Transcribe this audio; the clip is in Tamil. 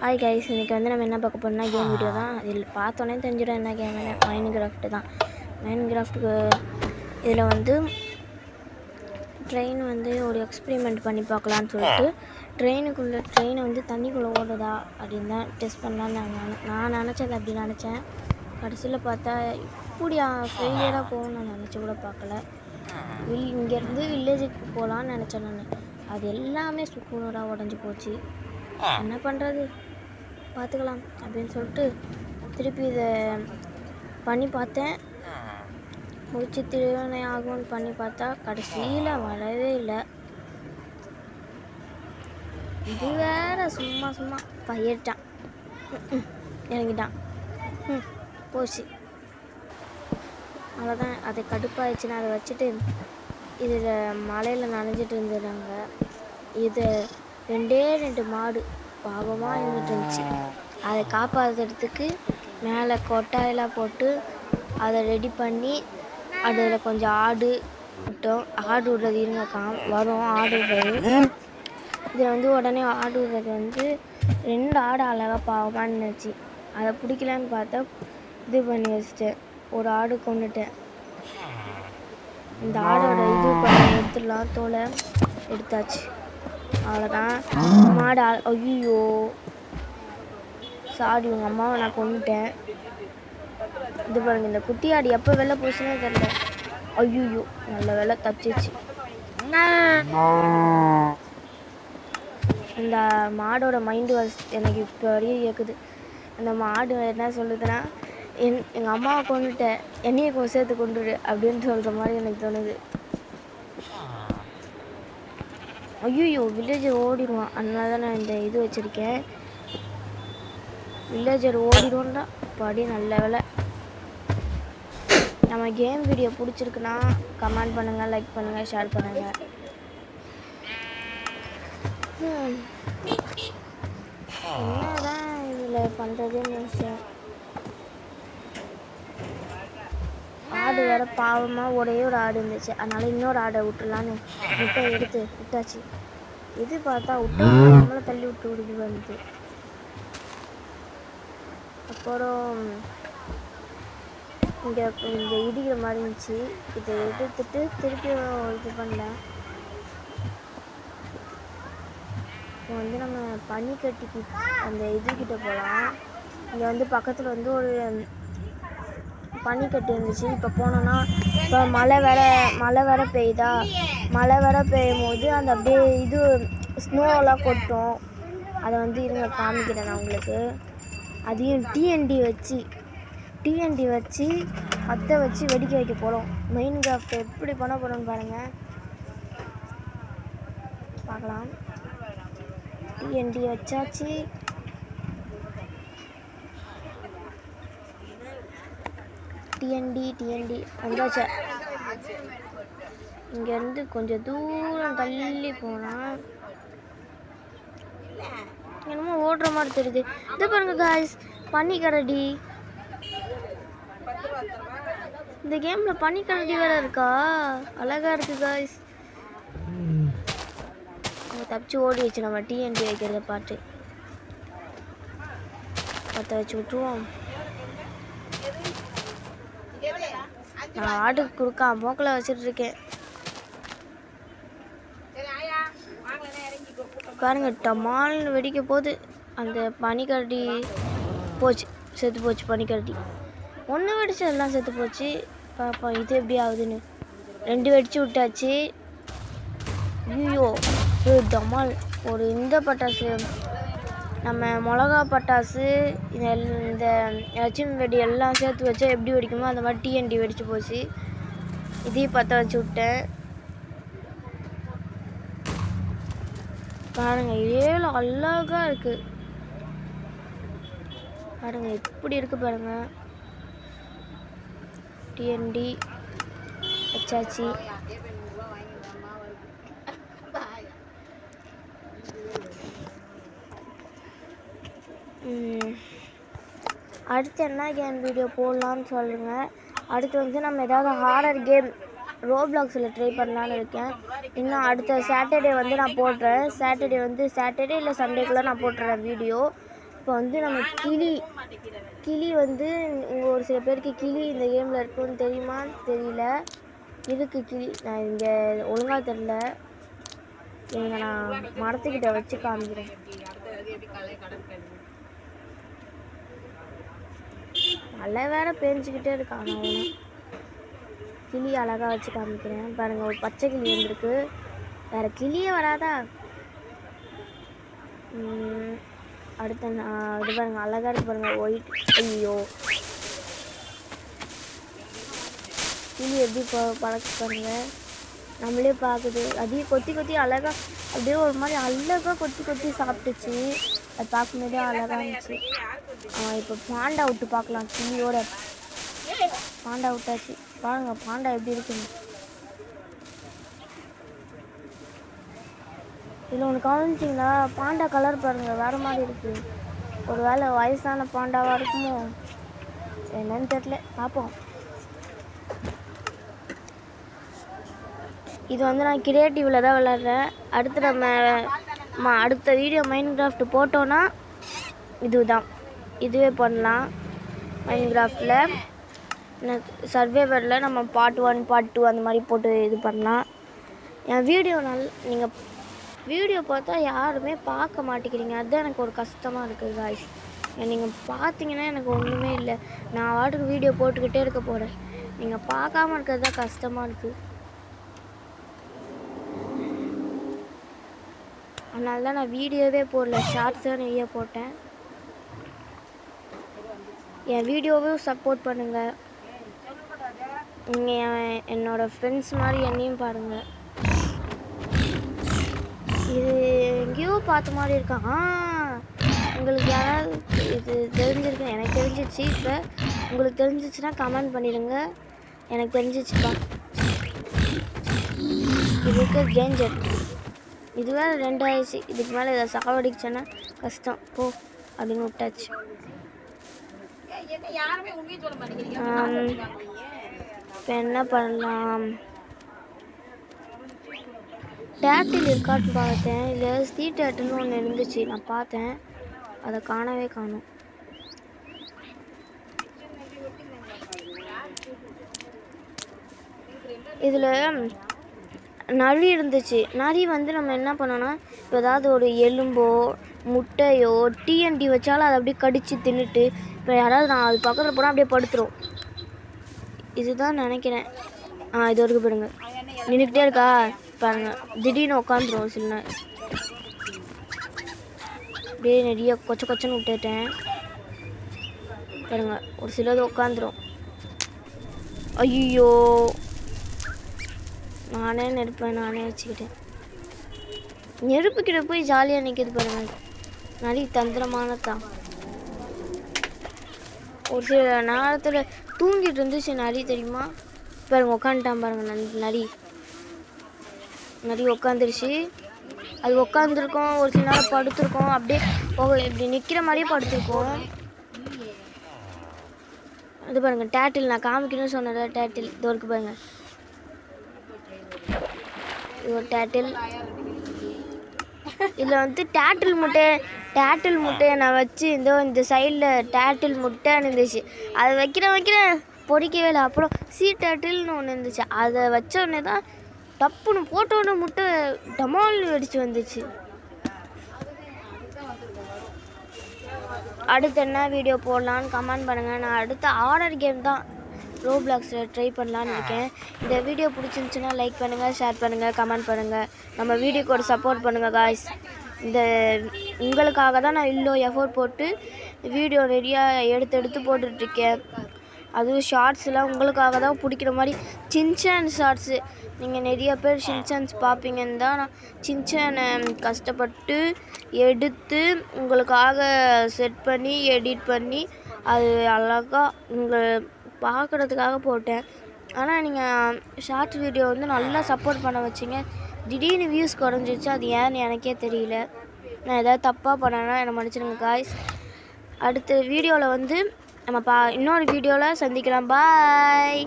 ஹாய் கைஸ், இன்றைக்கி வந்து நம்ம என்ன பார்க்க போகிறோம்னா கேம் வீடியோ தான். இதில் பார்த்தோன்னே தெரிஞ்சிடும் என்ன கேம்னு. மைன்கிராஃப்ட்டு தான். மைன்கிராஃப்ட்டுக்கு இதில் வந்து ட்ரெயின் வந்து ஒரு எக்ஸ்பெரிமெண்ட் பண்ணி பார்க்கலான்னு சொல்லிட்டு ட்ரெயினை வந்து தண்ணிக்குள்ளே ஓடுதா அப்படின்னு தான் டெஸ்ட் பண்ணலான்னு நான் நினச்சது அப்படி நினச்சேன். கடைசியில் பார்த்தா இப்படி ஃபெயிலியராக போகணும்னு நான் நினச்சி கூட பார்க்கல. இங்கேருந்து வில்லேஜுக்கு போகலான்னு நினச்சேன் நான். அது எல்லாமே சுக்குநூறாக உடஞ்சி போச்சு. என்ன பண்ணுறது, பார்த்துக்கலாம் அப்படின்னு சொல்லிட்டு திருப்பி இதை பண்ணி பார்த்தேன். முடிச்சு திருவினை ஆகும்னு பண்ணி பார்த்தா கடைசியில் வரவே இல்லை. இது வேற சும்மா பயிர்ட்டான், இறங்கிட்டான், போச்சு. அவ்வளோதான். அதை கடுப்பாயிடுச்சுன்னா அதை வச்சுட்டு இதில் மலையில் நனைஞ்சிட்டு இருந்துடுறாங்க. இது 2 மாடு பாவமாக இருந்துட்டு இருந்துச்சு. அதை காப்பாற்றுறதுக்கு மேலே கொட்டாயெல்லாம் போட்டு அதை ரெடி பண்ணி அதில் கொஞ்சம் ஆடு விட்டோம். ஆடு விடுறது இருங்க வரும். ஆடு விடுறது இதில் வந்து உடனே ஆடு விடுறது வந்து 2 ஆடு அழகாக பாவமாக இருந்துச்சு. அதை பிடிக்கலான்னு பார்த்தா இது பண்ணி வச்சிட்டேன். ஒரு ஆடு கொண்டுட்டேன். இந்த ஆடோட இது பண்ணி எடுத்துடலாம், தோலை எடுத்தாச்சு. அவ்வளோதான். மாடு ஐயோ சாரி, உங்கள் அம்மாவை நான் கொண்டுட்டேன். இது பாருங்க, இந்த குட்டி ஆடு எப்போ வெளில போச்சுன்னே தெரியல. ஐயோ நல்ல வேலை தப்பிச்சிச்சு. இந்த மாடோட மைண்டு எனக்கு இப்போ வரையும் கேட்குது. அந்த மாடு என்ன சொல்லுதுன்னா, எங்கள் அம்மாவை கொண்டுட்டேன், என்னையை சேர்த்து கொண்டுடு அப்படின்னு சொல்கிற மாதிரி எனக்கு தோணுது. ஐயோ வில்லேஜர் ஓடிடுவான், அதனால தான் நான் இந்த இது வச்சுருக்கேன். வில்லேஜர் ஓடிடுவோம்டா. படி நல்ல வேலை. நம்ம கேம் வீடியோ பிடிச்சிருக்குன்னா கமெண்ட் பண்ணுங்கள், லைக் பண்ணுங்கள், ஷேர் பண்ணுங்கள். என்னதான் இதில் பண்ணுறதுன்னு நினச்சேன். ஆடு வேறு பாவமாக ஒரே ஒரு ஆடு இருந்துச்சு, அதனால் இன்னொரு ஆடை விட்டுலான்னு முட்டை எடுத்து விட்டாச்சு. இது பார்த்தா விட்டு நம்மளை தள்ளி விட்டு வந்து அப்புறம் இங்கே இடிக்கிற மாதிரி இருந்துச்சு. இதை எடுத்துட்டு திருப்பி இது பண்ணல. இப்போ வந்து நம்ம பனிக்கட்டிக்கு அந்த இதுக்கிட்ட போகலாம். இங்கே வந்து பக்கத்தில் வந்து ஒரு பனிக்கட்டி இருந்துச்சு. இப்போ போனோன்னா இப்போ மழை வேற பெய்யுதா. மழை வேற பெய்யும் போது அந்த அப்படியே இது ஸ்னோவெல்லாம் கொட்டும். அதை வந்து இருங்க காமிக்கிறேன் நான் உங்களுக்கு. அதையும் டிஎன்டி வச்சு அதை வச்சு வெடிக்க வைக்க போகிறோம். மைன்கிராஃப்ட் எப்படி பண்ண போகிறோம்னு பாருங்கள், பார்க்கலாம். டிஎன்டி வச்சாச்சு. டிஎன்டி வந்தாச்சா. இங்கேருந்து கொஞ்சம் தூரம் தள்ளி போனால் என்னமோ ஓடுற மாதிரி தெரியுது. இது பாருங்க காய்ஸ், பனிக்கரடி. இந்த கேமில் பனிக்கரடி வேற இருக்கா, அழகா இருக்கு காய்ஸ். தப்பிச்சு ஓடி வச்சு நம்ம டிஎன்டி வைக்கிறத பார்த்து பற்ற வச்சு விட்டுருவோம். நான் ஆட்டுக்கு கொடுக்கா மூக்கில் வச்சுட்ருக்கேன். பாருங்க, டமால்னு வெடிக்க போகுது. அந்த பனிக்கரடி போச்சு, செத்து போச்சு. பனிக்கரடி ஒன்று வெடிச்சு எல்லாம் செத்து போச்சு. பார்ப்போம் இது எப்படி ஆகுதுன்னு. 2 வெடிச்சு விட்டாச்சு. ஐயோ டமால். ஒரு இந்த பட்டாசு, நம்ம மிளகா பட்டாசு, இந்த லட்சுமி வெடி எல்லாம் சேர்த்து வச்சா எப்படி வெடிக்குமோ அந்த மாதிரி டிஎன்டி வெடிச்சு போச்சு. இதையும் பற்ற வச்சு விட்டேன். பாருங்க 7 அழகா இருக்கு. பாருங்க எப்படி இருக்கு பாருங்க. டிஎன்டி வச்சாச்சு. அடுத்து என்ன கேம் வீடியோ போடலான்னு சொல்லுங்கள். அடுத்து வந்து நம்ம ஏதாவது ஹாரர் கேம் ரோப்ளாக்ஸில் ட்ரை பண்ணலான்னு இருக்கேன். இன்னும் அடுத்த சாட்டர்டே வந்து நான் போடுறேன். சாட்டர்டே இல்லை சண்டேக்குள்ளே நான் போட்டுறேன் வீடியோ. இப்போ வந்து நம்ம கிளி வந்து இங்கே ஒரு சில பேருக்கு கிளி இந்த கேமில் இருக்குன்னு தெரியுமான்னு தெரியல. இதுக்கு கிளி நான் இங்கே ஒழுங்காக தெரில. இங்கே நான் மரத்துக்கிட்ட வச்சு காமிக்கிறேன். மழை வேற பேஞ்சிக்கிட்டே இருக்காங்க. கிளி அழகாக வச்சு காமிக்கிறேன் பாருங்க. ஒரு பச்சை கிளி வந்துருக்கு. வேறு கிளியே வராதா? அடுத்த இது பாருங்க, அழகாக இருக்கு பாருங்க, ஒயிட். ஐயோ கிளி எப்படி பழக்க பாருங்க, நம்மளே பார்க்குது. அதையும் கொத்தி அழகாக அப்படியே ஒரு மாதிரி அழகாக கொத்தி சாப்பிட்டுச்சு. அது பார்க்கும்போதே அழகாக இருந்துச்சு. இப்போ பாண்டா விட்டு பார்க்கலாம். கிளியோட பாண்டா விட்டாச்சு. பாருங்க பாண்டா எப்படி இருக்குங்க. இதில் ஒன்று கவனிச்சிங்களா? பாண்டா கலர் பாருங்கள் வேறு மாதிரி இருக்குது. ஒரு வேளை வயசான பாண்டாவாக இருக்குமோ என்னன்னு தெரியல, பார்ப்போம். இது வந்து நான் கிரியேட்டிவில் தான் விளாட்றேன். அடுத்து நம்ம அடுத்த வீடியோ மைன்கிராஃப்ட் போட்டோன்னா இதுவே பண்ணலாம். மைன்கிராஃப்டில் சர்வேவரில் நம்ம பார்ட் 1 பார்ட் 2 அந்த மாதிரி போட்டு இது பண்ணலாம். என் வீடியோ நீங்கள் வீடியோ பார்த்தா யாருமே பார்க்க மாட்டேங்கிறீங்க. அதுதான் எனக்கு ஒரு கஷ்டமாக இருக்குது காய்ஸ். நீங்கள் பார்த்தீங்கன்னா எனக்கு ஒன்றுமே இல்லை. நான் வாட்டுக்கு வீடியோ போட்டுக்கிட்டே இருக்க போகிறேன். நீங்கள் பார்க்காம இருக்கிறது தான் கஷ்டமாக இருக்குது. அதனால தான் நான் வீடியோவே போடல, ஷார்ட்ஸ் தான் நிறைய போட்டேன். என் வீடியோவையும் சப்போர்ட் பண்ணுங்கள். நீங்கள் என்னோடய ஃப்ரெண்ட்ஸ் மாதிரி என்னையும் பாருங்கள். இது எங்கேயோ பார்த்த மாதிரி இருக்கா. உங்களுக்கு யாராவது இது தெரிஞ்சிருக்கு? எனக்கு தெரிஞ்சிச்சு. இப்போ உங்களுக்கு தெரிஞ்சிச்சுன்னா கமெண்ட் பண்ணிடுங்க. எனக்கு தெரிஞ்சிச்சுப்பா. இதுக்கு டேஞ்சர். இது வேறு 2 ஆயிடுச்சு. இதுக்கு மேலே இதை சாவடிச்சேன்னா கஷ்டம் போ அப்படின்னு விட்டாச்சு. இப்போ என்ன பண்ணலாம்? டேட்டில் இருக்கான்னு பார்த்தேன். இல்லை ஸ்டீ டேட்டில்னு ஒன்று இருந்துச்சு, நான் பார்த்தேன். அதை காணவே காணும். இதில் நரி இருந்துச்சு. நரி வந்து நம்ம என்ன பண்ணோன்னா, இப்போ ஏதாவது ஒரு எலும்போ முட்டையோ டிஎன்டி வச்சாலும் அதை அப்படியே கடித்து தின்னுட்டு, இப்போ யாராவது நான் அது பக்கத்தில் போனால் அப்படியே படுத்துரும். இதுதான் நினைக்கிறேன். இது வரைக்கும் போயிடுங்க. நின்றுக்கிட்டே இருக்கா பாருங்க. திடீர்னு உட்காந்துரும் சில நேரம். அப்படியே நிறைய கொச்சன்னு விட்டுட்டேன் பாருங்க. ஒரு சிலது உட்காந்துரும். ஐயோ நானே நானே வச்சுக்கிட்டேன். நெருப்புக்கிட்ட போய் ஜாலியாக நிற்கிது பாருங்க. நரி தந்திரமானதான். ஒரு சில நேரத்தில் தூங்கிட்டு இருந்துச்சு நரி, தெரியுமா? பாருங்க உட்காந்துட்டான் பாருங்க. நரி உட்காந்துருச்சு. அது உட்காந்துருக்கோம், ஒரு சில நேரம் படுத்துருக்கோம். அப்படியே இப்படி நிற்கிற மாதிரியே படுத்துருக்கோம். அது பாருங்க டேட்டில், நான் காமிக்கணும்னு சொன்னதா டேட்டில். இது வரைக்கும் பாருங்க. இது ஒரு டேட்டில். இதில் வந்து டேட்டில் முட்டையை நான் வச்சு இந்த சைடில் டேட்டில் முட்டைன்னு இருந்துச்சு. அதை வைக்கிறேன் பொறிக்கவே இல்லை. அப்புறம் டேட்டில்னு ஒன்று இருந்துச்சு. அதை வச்ச உடனே தான் டப்புன்னு போட்டோன்னு முட்டை டமால் வெடிச்சு வந்துச்சு. அடுத்து என்ன வீடியோ போடலான்னு கமெண்ட் பண்ணுங்கள். நான் அடுத்த ஹாரர் கேம் தான் ரோப்ளாக்ஸில் ட்ரை பண்ணலான்னு இருக்கேன். இந்த வீடியோ பிடிச்சிருந்துச்சுன்னா லைக் பண்ணுங்கள், ஷேர் பண்ணுங்கள், கமெண்ட் பண்ணுங்கள். நம்ம வீடியோக்கு ஒரு சப்போர்ட் பண்ணுங்கள் காய்ஸ். உங்களுக்காக தான் நான் இவ்வளோ எஃபோர்ட் போட்டு வீடியோ நிறையா எடுத்து போட்டுட்ருக்கேன். அதுவும் ஷார்ட்ஸ்லாம் உங்களுக்காக தான் பிடிக்கிற மாதிரி சின்சான் ஷார்ட்ஸு. நீங்கள் நிறைய பேர் சின்சான்ஸ் பார்ப்பீங்கன்னு தான் நான் சின்சானை கஷ்டப்பட்டு எடுத்து உங்களுக்காக செட் பண்ணி எடிட் பண்ணி அது அழகாக உங்களை பார்க்குறதுக்காக போட்டேன். ஆனால் நீங்கள் ஷார்ட்ஸ் வீடியோ வந்து நல்லா சப்போர்ட் பண்ண வச்சிங்க. திடீர்னு வியூஸ் குறைஞ்சிச்சு. அது ஏன்னு எனக்கே தெரியல. நான் எதாவது தப்பாக பண்ணேன்னா என்னை மன்னிச்சிடுங்க காய்ஸ். அடுத்த வீடியோவில் வந்து நம்ம இன்னொரு வீடியோவில் சந்திக்கலாம். பாய்.